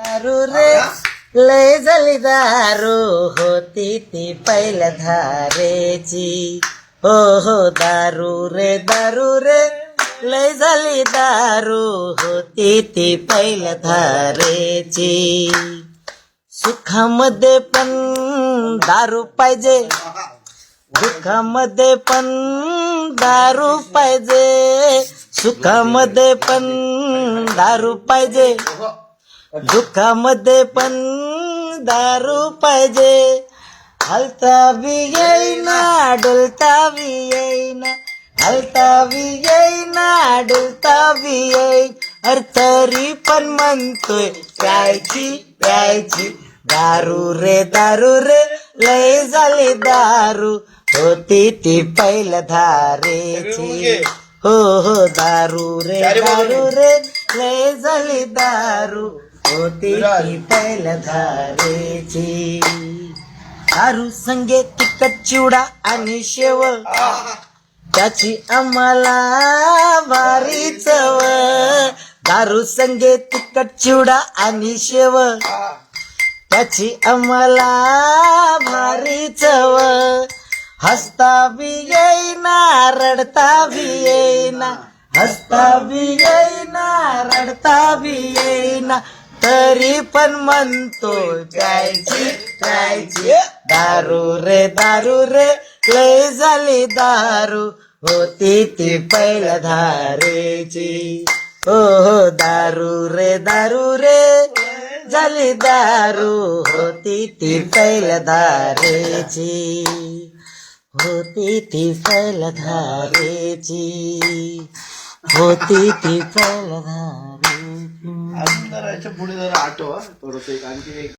दारू रे लय झाली दारू होती ती पहिल्या धारेची. हो हो दारू रे लय झाली दारू होती ती पहिल्या धारेची. सुखामध्ये पण दारू पाहिजे, दुःखामध्ये पण दारू पाहिजे. सुखामध्ये पण दारू पाहिजे, दुःखामध्ये पण दारू पाहिजे. हलता बी येईना डुलता बी येईना, हलता बी येईना डुलता बी येईन. अरे तरी पण म्हणतोय प्यायची प्यायची. दारू रे लय झाली दारू होती ती पहिल्या धारेची. हो हो दारू रे लय झाली दारू होती ती पहिल्या धारेची. दारू संगे तिखट चिवडा आणि शेव, त्याची आम्हाला भारी चव. दारू संगे तिखट चिवडा आणि शेव, त्याची आम्हाला भारी चव. हसता बी येईना रडता बी येईना, हसता बी येईना रडता बी येईना. तरी पण म्हणतो प्यायची प्यायची. दारू रे लय झाली दारू होती ती पहिल्या धारेची. हो हो दारू रे झाली दारू होती ती पहिल्या धारेची. होती ती पहिल्या धारेची, होती ती पहिल्या धारेची. अजून जरा याच्या पुढे जरा आठवा थोडस एक आणखी एक